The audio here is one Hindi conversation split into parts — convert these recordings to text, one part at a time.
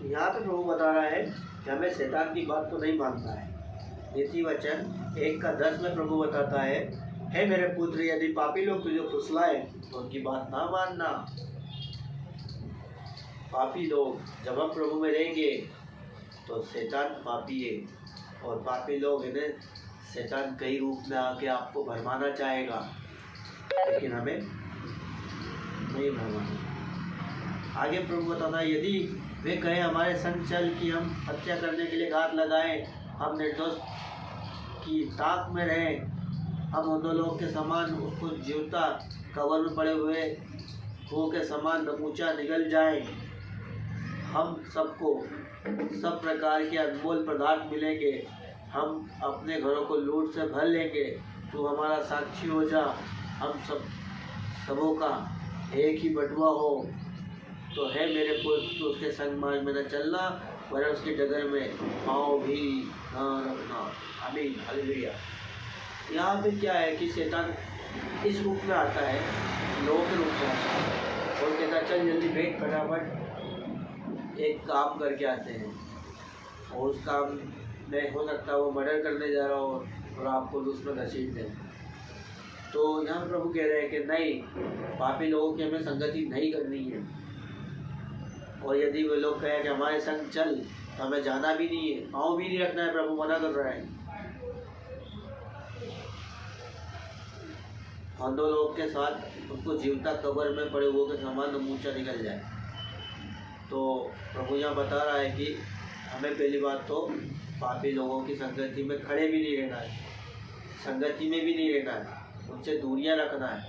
यहाँ पे प्रभु बता रहा है कि हमें शैतान की बात तो नहीं मानना है। नीति वचन 1:10 में प्रभु बताता है, हे मेरे पुत्र, यदि पापी लोग तुझे फुसलाए तो उनकी बात ना मानना। पापी लोग जब हम प्रभु में रहेंगे तो शैतान पापी है, और पापी लोग इन्हें शैतान कई रूप में आके आपको भरमाना चाहेगा, लेकिन हमें नहीं भरमाना। आगे प्रभु बताना है, यदि वे कहे हमारे संग चल कि हम हत्या करने के लिए घात लगाएं, हम निर्दोष की ताक में रहें, हम उन लोग के समान उसको जीवता कब्र में पड़े हुए कुओं के समान ऊंचा निगल जाए, हम सबको सब प्रकार के अनमोल पदार्थ मिलेंगे, हम अपने घरों को लूट से भर लेंगे, तू हमारा साक्षी हो जा, हम सबों का एक ही बटुआ हो, तो है मेरे पुत्र उसके संग मार्ग में न चलना, वरन उसकी डगर में पाँव भी न रखना। आमीन, हालेलुया। यहाँ पे क्या है कि शैतान इस रूप में आता है, लोगों के रूप में आता है और कहता चल जल्दी बैठ, फटाफट एक काम करके आते हैं, और उस काम में हो सकता है वो मर्डर करने जा रहा हो और आपको उसमें घसीट दें। तो यहाँ प्रभु कह रहे हैं कि नहीं, पापी लोगों की हमें संगति नहीं करनी है, और यदि वे लोग कहें कि हमारे संग चल तो हमें जाना भी नहीं है, पाँव भी नहीं रखना है, प्रभु मना कर रहा है। और दो लोग के साथ उनको जीवता कब्र में पड़े हुए के समान ऊंचा निकल जाए। तो प्रभु यहाँ बता रहा है कि हमें पहली बात तो पापी लोगों की संगति में खड़े भी नहीं रहना है, संगति में भी नहीं रहना है, उनसे दूरियां रखना है।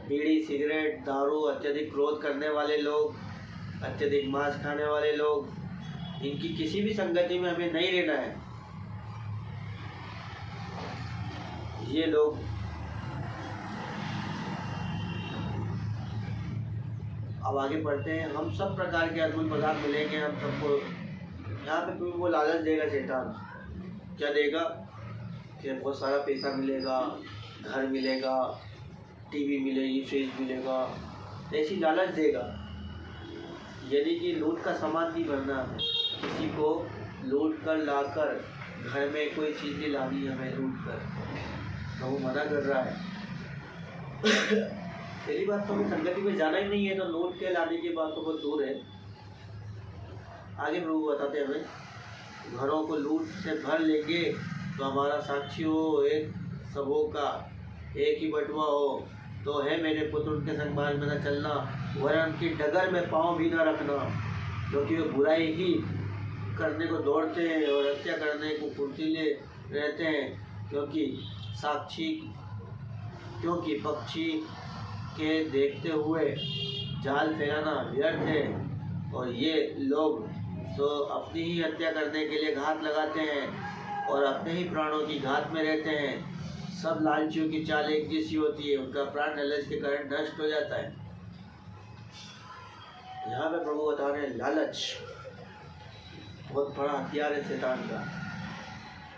बीड़ी, सिगरेट, दारू, अत्यधिक क्रोध करने वाले लोग, अत्यधिक मांस खाने वाले लोग, इनकी किसी भी संगति में हमें नहीं रहना है। ये लोग अब आगे बढ़ते हैं। हम सब प्रकार के अद्भुत पदार्थ मिलेंगे हम सबको। यहाँ पे वो लालच देगा शैतान, क्या देगा कि बहुत सारा पैसा मिलेगा, घर मिलेगा, टीवी मिलेगी, फ्रिज मिलेगा, ऐसी लालच देगा। यदि कि लूट का सामान नहीं भरना है, किसी को लूट कर लाकर घर में कोई चीज़ नहीं लानी हमें लूट कर, तो वो मना कर रहा है। पहली बात तो हमें संगति में जाना ही नहीं है, तो लूट के लाने की बात तो बहुत दूर है। आगे प्रभु बताते हैं हमें, घरों को लूट से भर लेंगे तो हमारा साक्षी हो, एक सबों का एक ही बटुआ हो, तो है मेरे पुत्र उनके संग मार्ग में न चलना, वरन उनकी डगर में पाँव भी न रखना, क्योंकि वे बुराई ही करने को दौड़ते हैं और हत्या करने को फुर्तीले रहते हैं, क्योंकि पक्षी के देखते हुए जाल फैलाना व्यर्थ है, और ये लोग तो अपनी ही हत्या करने के लिए घात लगाते हैं और अपने ही प्राणों की घात में रहते हैं। सब लालचियों की चाल एक जैसी होती है, उनका प्राण लालच के कारण नष्ट हो जाता है। यहाँ पे प्रभु बता रहे हैं, लालच बहुत बड़ा हथियार है शैतान का।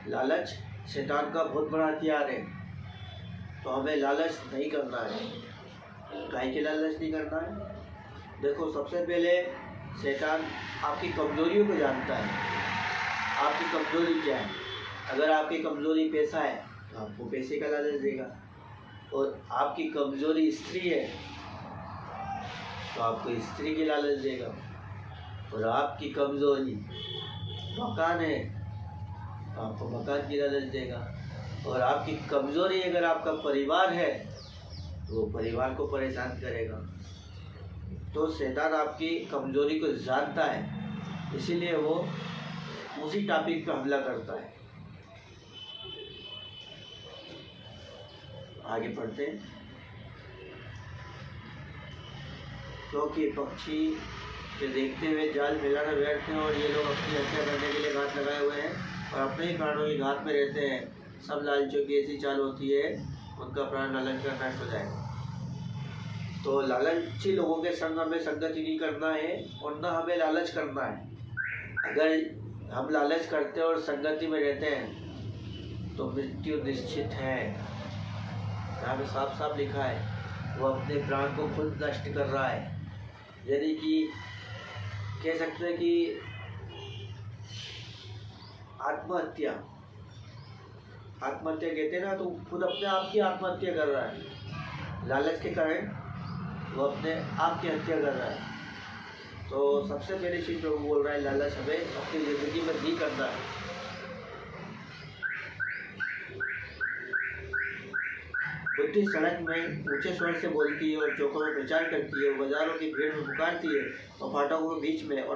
लालच शैतान का बहुत बड़ा हथियार है, तो हमें लालच नहीं करना है। काहे के लालच नहीं करना है? देखो, सबसे पहले शैतान आपकी कमजोरियों को जानता है। आपकी कमजोरी क्या है? अगर आपकी कमजोरी पैसा है तो आपको पैसे का लालच देगा, और आपकी कमजोरी स्त्री है तो आपको स्त्री की लालच देगा, और आपकी कमजोरी मकान है तो आपको मकान की लालच देगा, और आपकी कमजोरी अगर आपका परिवार है तो वो परिवार को परेशान करेगा। तो शैतान आपकी कमजोरी को जानता है, इसीलिए वो उसी टॉपिक पे हमला करता है। आगे पढ़ते हैं, क्योंकि पक्षी के देखते हुए जाल फैलाना व्यर्थ है, और ये लोग अपनी हत्या करने के लिए घात लगाए हुए हैं और अपने ही प्राणों की घात में रहते हैं। सब लालचियों की ऐसी चाल होती है, उनका प्राण लालच का नष्ट हो जाएगा। तो लालची लोगों के संग हमें संगति नहीं करना है, और न हमें लालच करना है। अगर हम लालच करते और संगति में रहते हैं तो मृत्यु निश्चित है। यहाँ पे साफ साफ लिखा है, वो अपने प्राण को खुद नष्ट कर रहा है। यदि कि कह सकते हैं कि आत्महत्या कहते हैं ना, तो खुद अपने आप की आत्महत्या कर रहा है। लालच के कारण वो अपने आप की हत्या कर रहा है। तो सबसे पहली चीज प्रभु बोल रहा है, लालच हमें अपनी जिंदगी में नहीं करना है। बुद्धि सड़क में ऊंचे स्वर से बोलती है और चौकों में प्रचार करती है, बाजारों की भीड़ में पुकारती है और फाटकों के बीच में और